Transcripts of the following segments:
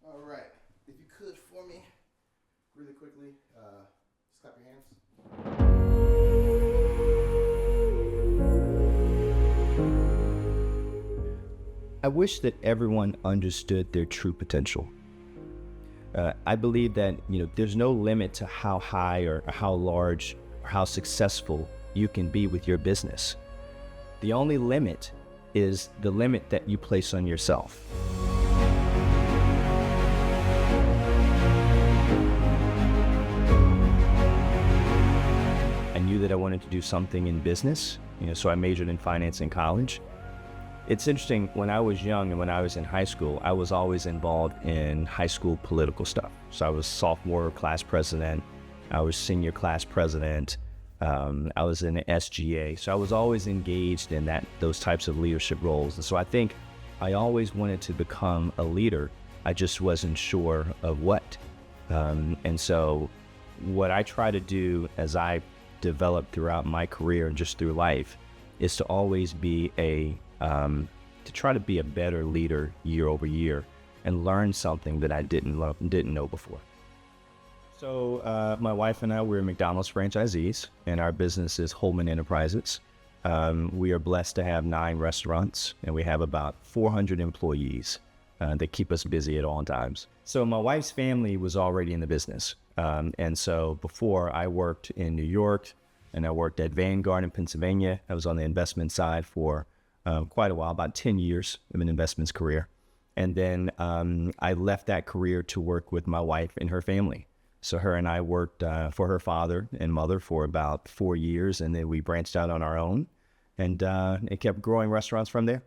All right. If you could for me, really quickly, just clap your hands. I wish that everyone understood their true potential. I believe that there's no limit to how high or how large or how successful you can be with your business. The only limit is the limit that you place on yourself. I knew that I wanted to do something in business, so I majored in finance in college. It's interesting, when I was young and when I was in high school, I was always involved in high school political stuff. So I was sophomore class president, I was senior class president, I was in the SGA. So I was always engaged in those types of leadership roles. And so I think I always wanted to become a leader. I just wasn't sure of what. And so what I try to do as I develop throughout my career and just through life is to always be to try to be a better leader year over year and learn something that I didn't know before. So my wife and I, we're McDonald's franchisees, and our business is Holeman Enterprises. We are blessed to have 9 restaurants, and we have about 400 employees that keep us busy at all times. So my wife's family was already in the business. And so before, I worked in New York, and I worked at Vanguard in Pennsylvania. I was on the investment side for quite a while, about 10 years of an investments career. And then I left that career to work with my wife and her family. So her and I worked for her father and mother for about 4 years, and then we branched out on our own, and it kept growing restaurants from there.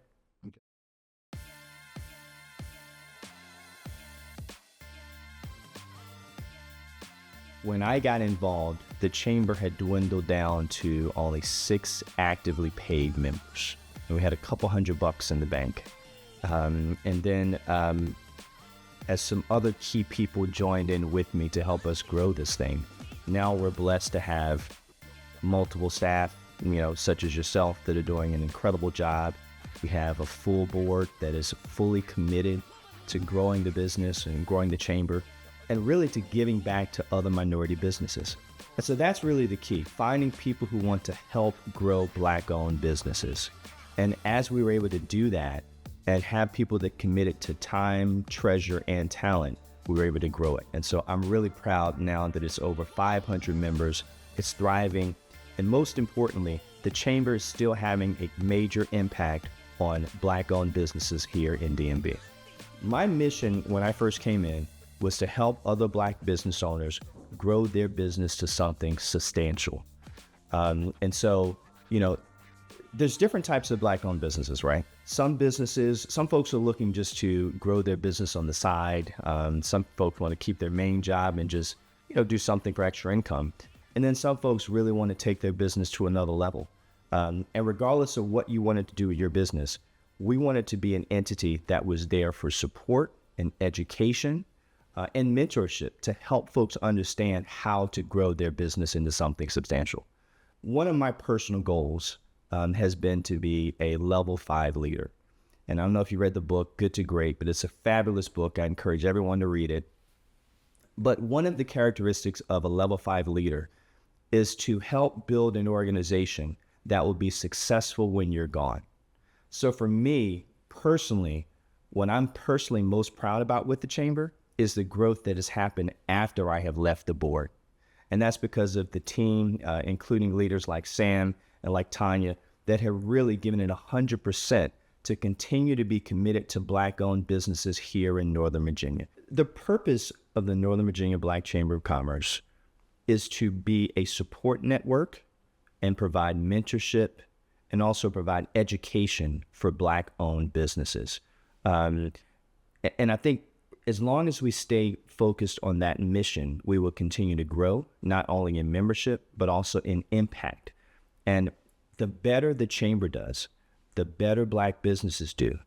When I got involved, the chamber had dwindled down to only 6 actively paid members. And we had a couple $100 in the bank. And then as some other key people joined in with me to help us grow this thing, now we're blessed to have multiple staff, such as yourself, that are doing an incredible job. We have a full board that is fully committed to growing the business and growing the chamber, and really to giving back to other minority businesses. And so that's really the key, finding people who want to help grow Black-owned businesses. And as we were able to do that and have people that committed to time, treasure, and talent, we were able to grow it. And so I'm really proud now that it's over 500 members, it's thriving, and most importantly, the chamber is still having a major impact on Black-owned businesses here in DMV. My mission when I first came in was to help other Black business owners grow their business to something substantial. And so, there's different types of Black-owned businesses, right? Some folks are looking just to grow their business on the side. Some folks want to keep their main job and just, do something for extra income. And then some folks really want to take their business to another level. And regardless of what you wanted to do with your business, we wanted to be an entity that was there for support and education and mentorship to help folks understand how to grow their business into something substantial. One of my personal goals has been to be a level 5 leader. And I don't know if you read the book, Good to Great, but it's a fabulous book. I encourage everyone to read it. But one of the characteristics of a level 5 leader is to help build an organization that will be successful when you're gone. So for me, personally, what I'm personally most proud about with the chamber is the growth that has happened after I have left the board. And that's because of the team, including leaders like Sam and like Tanya, that have really given it 100% to continue to be committed to Black-owned businesses here in Northern Virginia. The purpose of the Northern Virginia Black Chamber of Commerce is to be a support network and provide mentorship and also provide education for Black-owned businesses. And I think as long as we stay focused on that mission, we will continue to grow, not only in membership, but also in impact. And the better the chamber does, the better Black businesses do,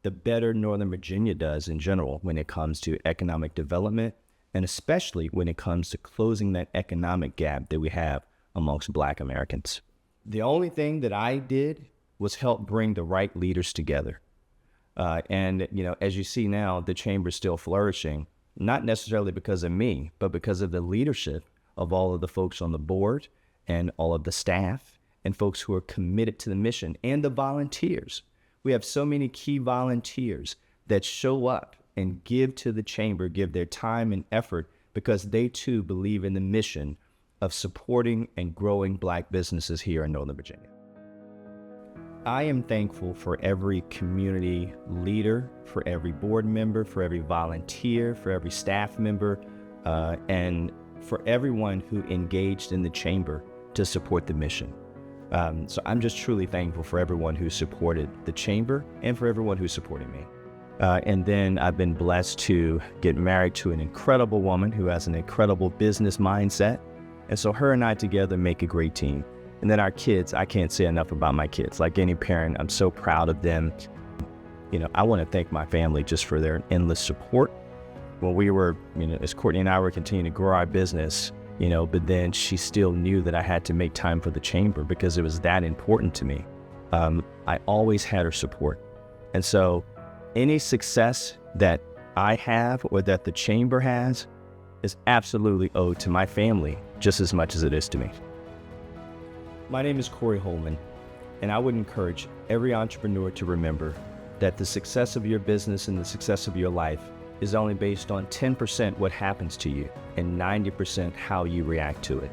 the better Northern Virginia does in general when it comes to economic development, and especially when it comes to closing that economic gap that we have amongst Black Americans. The only thing that I did was help bring the right leaders together. And, as you see now, the chamber is still flourishing, not necessarily because of me, but because of the leadership of all of the folks on the board and all of the staff and folks who are committed to the mission and the volunteers. We have so many key volunteers that show up and give to the chamber, give their time and effort because they too believe in the mission of supporting and growing Black businesses here in Northern Virginia. I am thankful for every community leader, for every board member, for every volunteer, for every staff member, and for everyone who engaged in the chamber to support the mission. So I'm just truly thankful for everyone who supported the chamber and for everyone who's supporting me. And then I've been blessed to get married to an incredible woman who has an incredible business mindset. And so her and I together make a great team. And then our kids, I can't say enough about my kids. Like any parent, I'm so proud of them. I want to thank my family just for their endless support. When we were, as Courtney and I were continuing to grow our business, but then she still knew that I had to make time for the chamber because it was that important to me. I always had her support. And so any success that I have or that the chamber has is absolutely owed to my family just as much as it is to me. My name is Corey Holeman, and I would encourage every entrepreneur to remember that the success of your business and the success of your life is only based on 10% what happens to you and 90% how you react to it.